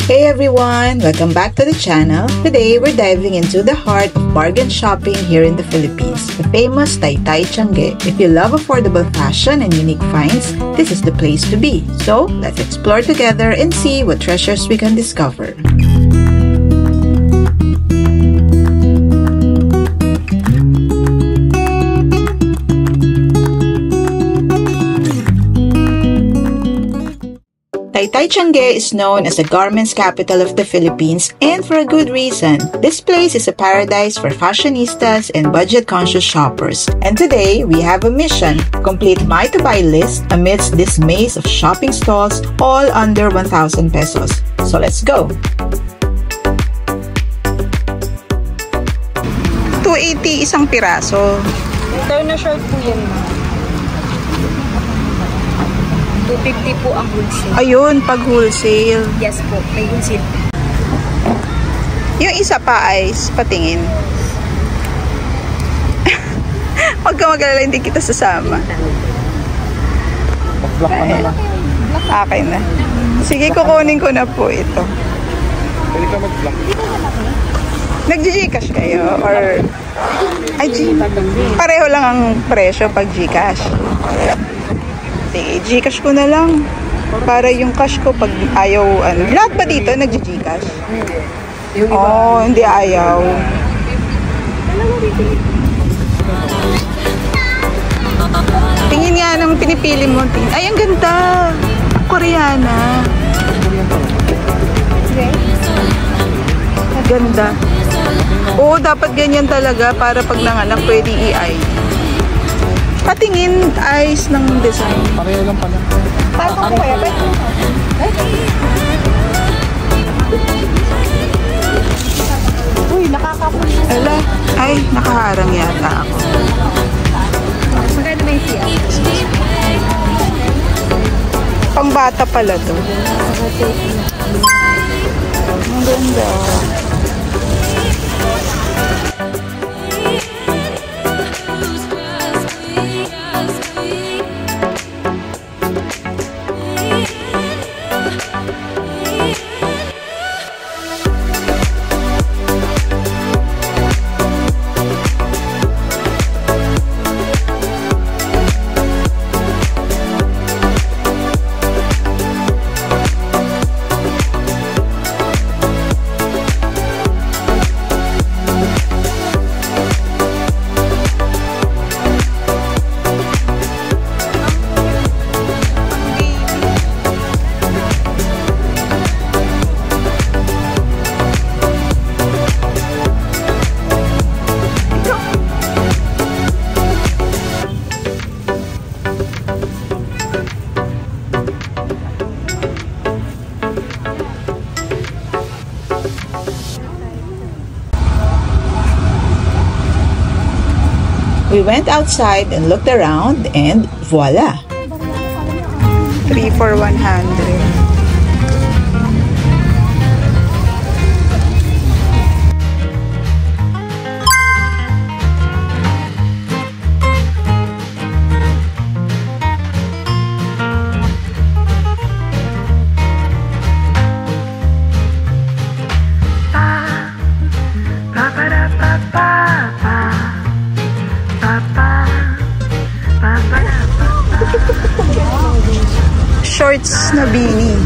Hey everyone! Welcome back to the channel. Today, we're diving into the heart of bargain shopping here in the Philippines, the famous Taytay Tiange. If you love affordable fashion and unique finds, this is the place to be. So, let's explore together and see what treasures we can discover. Taytay Tiange is known as the garments capital of the Philippines, and for a good reason. This place is a paradise for fashionistas and budget-conscious shoppers. And today, we have a mission: complete my to-buy list amidst this maze of shopping stalls, all under 1,000 pesos. So let's go! 280 isang piraso. Turn na short po yan, ma'am. 250 po ang wholesale. Ayun, pag wholesale. Yes po, may wholesale. Yung isa pa ay patingin. Huwag ka mag-alala, hindi kita sasama. Block ka na lang. Okay na. Sige, kukunin ko na po ito. Pwede ka mag-block. Nag-Gcash kayo? Or... Ay, pareho lang ang presyo pag Gcash. Sige, Gcash ko na lang. Para yung cash ko pag ayaw, ano. Lahat ba dito nag-Gcash? Oh, hindi ayaw. Tingin nga ng pinipili mo. Tingin. Ay, ang ganda. Koreana. Ganda. Oo, dapat ganyan talaga para pag nanganak pwede i-eye. Patingin eyes ng design. Pareho lang pala. Paano ko kaya? Uy, nakakapunin. Ala, ay, nakaharang yata ako. Magkano may siya? Pangbata pala to. Ang ganda. We went outside and looked around and voila! 3 for 100. Shorts na beanie.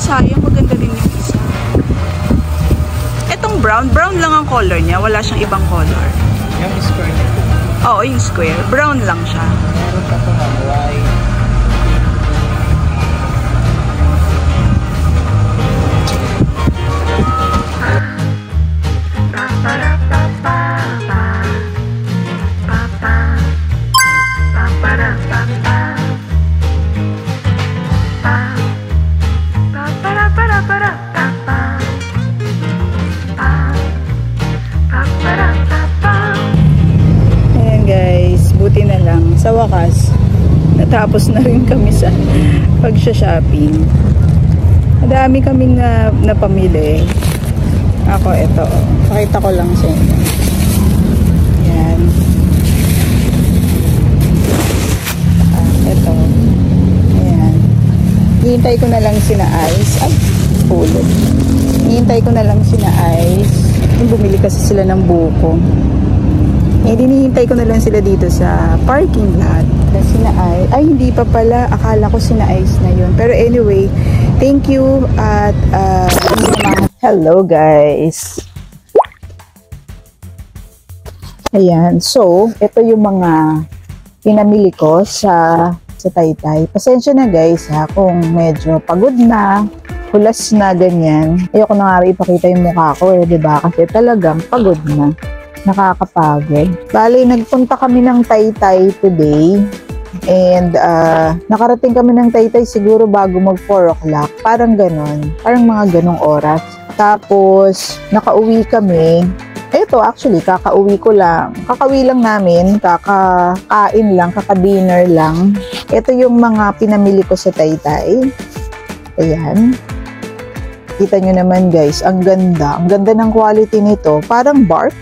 sayang, maganda din yung isa. Etong brown lang ang color niya. Wala siyang ibang color. Yung square nito. Oo, yung square. Brown lang siya. Meron ka po ng white. Ayan guys, buti na lang. Sa wakas, natapos na rin kami sa pagsha-shopping. Madami kaming napamili. Ako, ito. Pakita ko lang sa inyo. Ayan. Ito. Ayan. Hihintay ko na lang sina Ice. Ay, pulot. Hihintay ko na lang sina Ice. Bumili kasi sila ng buko. Dinihintay ko na lang sila dito sa parking lot. Sina Ice. Ay, hindi pa pala. Akala ko sina Ice na yun. Pero anyway, thank you at hello guys. Ayan. So, ito yung mga pinamili ko sa Taytay. Pasensya na guys ha kung medyo pagod na, hulas na ganyan. Ayoko na nga rin ipakita yung mukha ko diba? Kasi talagang pagod na. Nakakapagod. Bali, nagpunta kami ng Taytay today. And nakarating kami ng Taytay siguro bago mag 4 o'clock. Parang ganon. Parang mga ganong oras. Tapos, nakauwi kami. Ito, actually, kakauwi ko lang. Kakauwi lang namin. Kakakain lang. Kakadinner lang. Ito yung mga pinamili ko sa Taytay. Ayan. Kita nyo naman guys, ang ganda. Ang ganda ng quality nito. Parang bark.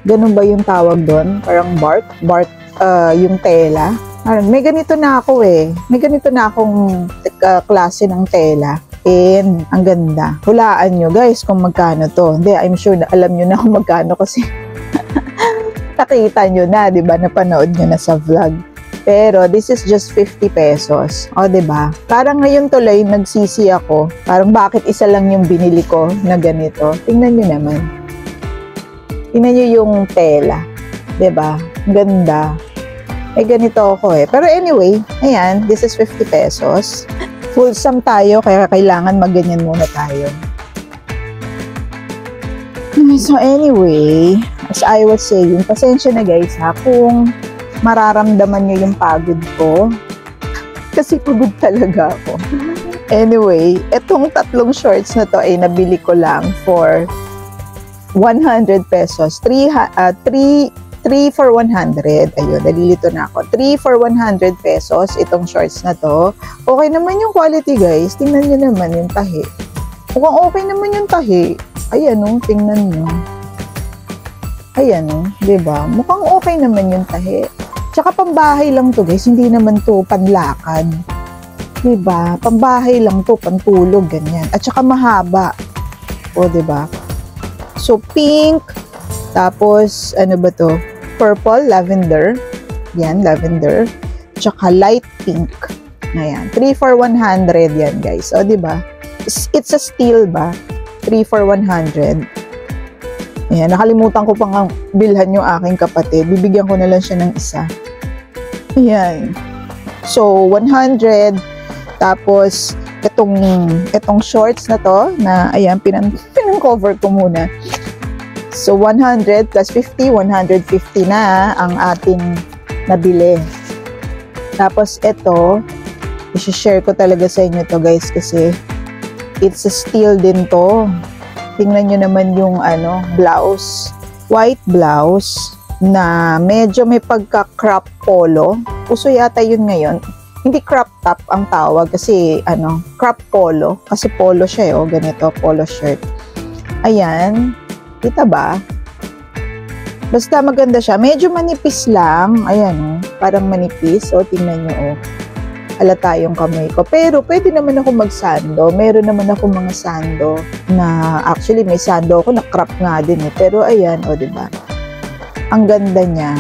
Ganun ba yung tawag doon? Parang bark. Bark yung tela. May ganito na ako May ganito na akong klase ng tela. And ang ganda. Hulaan nyo guys kung magkano to. Hindi, I'm sure na alam nyo na kung magkano kasi nakita nyo na, diba? Napanood nyo na sa vlog. Pero this is just 50 pesos. O, diba? Parang ngayon tuloy nagsisi ako. Parang bakit isa lang yung binili ko na ganito. Tingnan nyo naman. Tingnan nyo yung tela. Diba? Ganda. Ganito ako Pero anyway, ayan, this is 50 pesos. Wholesome tayo, kaya kailangan magganyan muna tayo. So anyway, as I was saying, pasensya na guys ha, kung mararamdaman nyo yung pagod ko. Kasi pagod talaga ako. Anyway, etong tatlong shorts na to ay nabili ko lang for 100 pesos. 3 for 100. Ayun, nalilito na ako. 3 for 100 pesos itong shorts na to. Okay naman yung quality guys. Tingnan nyo naman yung tahi. Mukhang okay naman yung tahi. Ayan tingnan nyo. Ayan diba? Mukhang okay naman yung tahi. Tsaka pambahay lang to guys. Hindi naman to panlakad. Diba? Pambahay lang to, pantulog, ganyan. At tsaka mahaba. O diba? So pink. Tapos, ano ba to? Purple, lavender. Yan, lavender. Tsaka light pink. Ayan. 3 for 100 yan, guys. O, diba? It's a steal ba? 3 for 100. Ayan. Nakalimutan ko pang bilhan yung aking kapatid. Bibigyan ko na lang siya ng isa. Ayan. So, 100. Tapos, itong shorts na to, na, ayan, pinang-cover ko muna. So, 100 plus 50, 150 na ang ating nabili. Tapos, ito, i-share ko talaga sa inyo to guys kasi it's a steal din to. Tingnan nyo naman yung blouse. White blouse na medyo may pagka-crop polo. Uso yata yun ngayon. Hindi crop top ang tawag kasi crop polo. Kasi polo siya ganito, polo shirt. Ayan. Kita ba? Basta maganda siya. Medyo manipis lang. Ayan parang manipis. O, tingnan nyo halata yung kamay ko. Pero, pwede naman ako magsando. Meron naman ako mga sando na, actually, may sando ako na crop nga din Pero, ayan, diba? Ang ganda niya.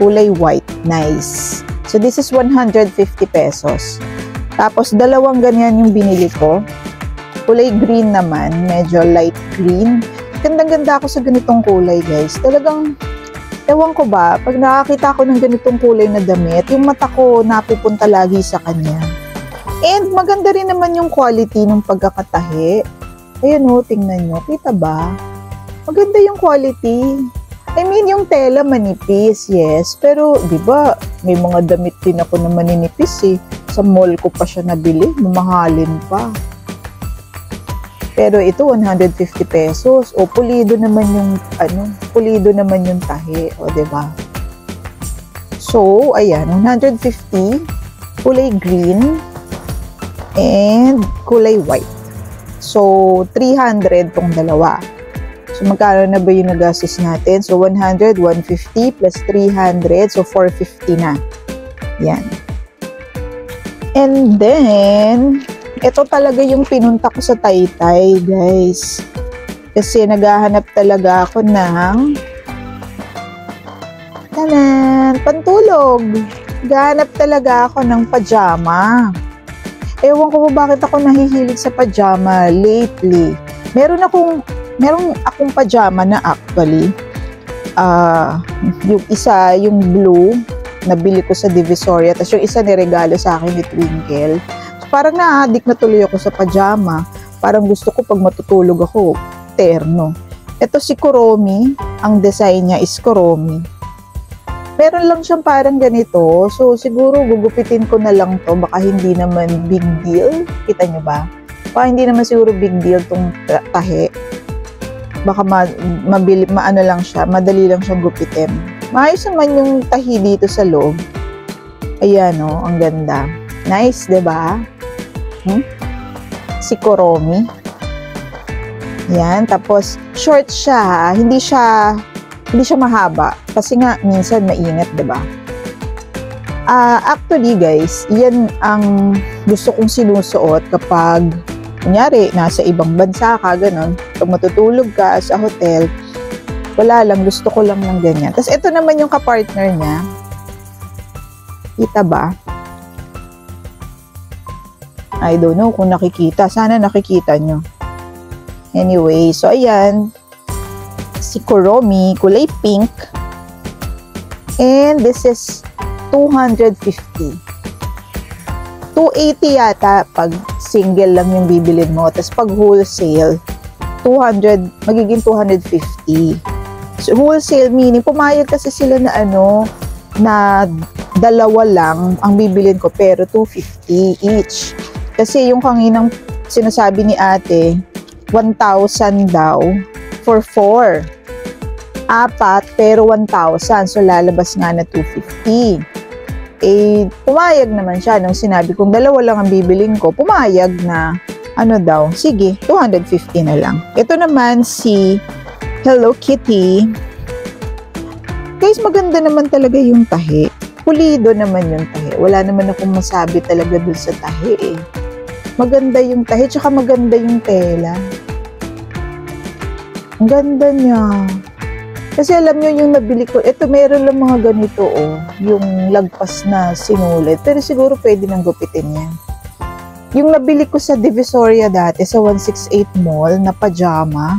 Kulay white. Nice. So, this is 150 pesos. Tapos, dalawang ganyan yung binili ko. Kulay green naman, medyo light green. Gandang-ganda ako sa ganitong kulay, guys. Talagang, ewan ko ba, pag nakakita ko ng ganitong kulay na damit, yung mata ko napupunta lagi sa kanya. And maganda rin naman yung quality ng pagkakatahi. Ayan o, tingnan nyo. Kita ba? Maganda yung quality. I mean, yung tela manipis, yes. Pero, di ba, may mga damit din ako na maninipis eh. Sa mall ko pa siya nabili. Mamahalin pa. Pero ito, 150 pesos. O, pulido naman yung, pulido naman yung tahi. O, di ba? So, ayan, 150. Kulay green. And kulay white. So, 300 tong dalawa. So, magkano na ba yung nagastos natin? So, 100, 150 plus 300. So, 450 na. Yan. And then, ito talaga yung pinunta ko sa Taytay, guys. Kasi naghahanap talaga ako ng pantulog. Naghahanap talaga ako ng pajama. Ewan ko ba bakit ako nahihilig sa pajama lately. Meron akong pajama na actually. Yung isa, yung blue, nabili ko sa Divisoria. Tapos yung isa niregalo sa akin ni Twinkle. So, parang na-addict na tuloy ako sa pajama. Parang gusto ko pag matutulog ako, terno. Ito si Kuromi. Ang design niya is Kuromi. Meron lang siyang parang ganito. So, siguro gugupitin ko na lang to. Baka hindi naman big deal. Kita nyo ba? Baka hindi naman siguro big deal tong tahi. Baka maano lang siya, madali lang siyang gupitin. Maayos naman yung tahi dito sa loob. Ayan o, ang ganda. Nice, diba? Si Kuromi. Yan, tapos short siya, hindi siya mahaba. Kasi nga, minsan mainit, diba? Actually guys, yan ang gusto kong sinusuot kapag kunyari, nasa ibang bansa ka, ganun. Pag matutulog ka sa hotel, wala lang, gusto ko lang ng ganyan. Tapos ito naman yung kapartner niya. Kita ba? I don't know kung nakikita. Sana nakikita nyo. Anyway, so ayan. Si Kuromi, kulay pink. And this is 250. 280 yata pag single lang yung bibilin mo. Tapos pag wholesale, 200, magiging 250. So wholesale meaning, pumayag kasi sila na na dalawa lang ang bibilin ko pero 250 each. Kasi yung kanginang sinasabi ni ate, 1,000 daw for 4. 4 pero 1,000. So lalabas nga na 250. Pumayag naman siya nung sinabi kong dalawa lang ang bibiling ko, pumayag na daw, sige, 250 na lang. Ito naman si Hello Kitty. Guys, maganda naman talaga yung tahi. Pulido naman yung tahi. Wala naman akong masabi talaga dun sa tahi eh. Maganda yung tahi, tsaka maganda yung tela. Ang ganda niya. Kasi alam nyo yung nabili ko, ito meron lang mga ganito yung lagpas na sinulit. Pero siguro pwede nang gupitin yan. Yung nabili ko sa Divisoria dati, sa 168 Mall, na pajama,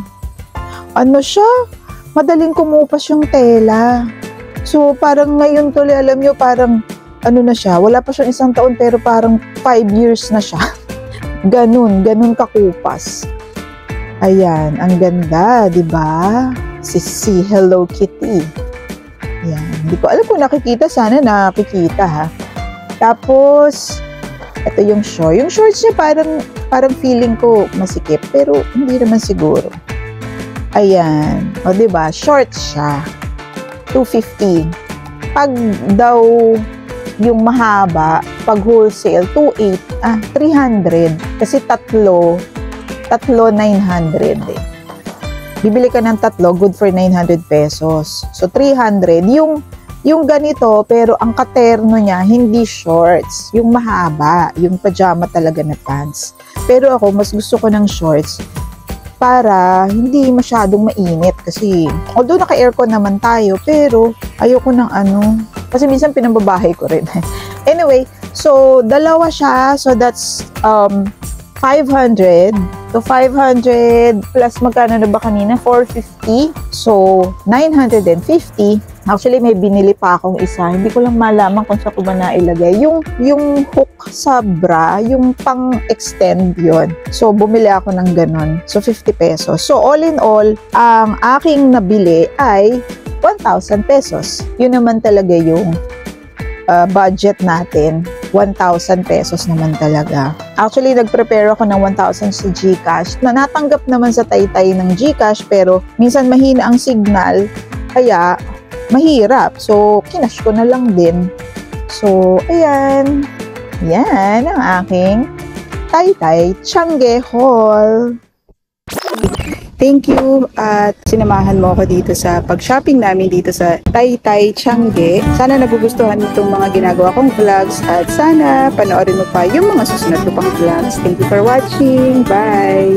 siya? Madaling kumupas yung tela. So parang ngayon tuloy, alam nyo, parang na siya, wala pa siyang 1 taon pero parang 5 years na siya. Ganun kakupas. Ayan, ang ganda, di ba? Si Hello Kitty. Yan. Hindi ko alam kung nakikita. Sana nakikita ha. Tapos, ito yung short. Yung shorts niya parang feeling ko masikip. Pero hindi naman siguro. Ayan. O diba? Short siya. 250. Pag daw yung mahaba, pag wholesale, 300. Kasi tatlo 900 eh. Bibili ka ng 3, good for 900 pesos. So, 300. Yung ganito, pero ang katerno niya, hindi shorts. Yung mahaba, yung pajama talaga na pants. Pero ako, mas gusto ko ng shorts para hindi masyadong mainit. Kasi, although naka-aircon naman tayo, pero ayoko ng kasi minsan pinambabahay ko rin. Anyway, So, dalawa siya. So, that's 500. So, 500 plus magkano na ba kanina? 450. So, 950. Actually, may binili pa akong isa. Hindi ko lang malaman kung saan ko ba nailagay. Yung hook sa bra, yung pang-extend yon. So, bumili ako ng ganon. So, 50 pesos. So, all in all, ang aking nabili ay 1,000 pesos. Yun naman talaga yung budget natin. 1,000 pesos naman talaga. Actually, nag-prepare ako ng 1,000 sa GCash. Natanggap naman sa Taytay ng GCash, pero minsan mahina ang signal, kaya mahirap. So, kinash ko na lang din. So, ayan. Yan ang aking Taytay Tiangge haul. Thank you at sinamahan mo ako dito sa pag-shopping namin dito sa Taytay Tiangge. Sana nagugustuhan mo itong mga ginagawa kong vlogs at sana panoorin mo pa yung mga susunod ko pang vlogs. Thank you for watching. Bye!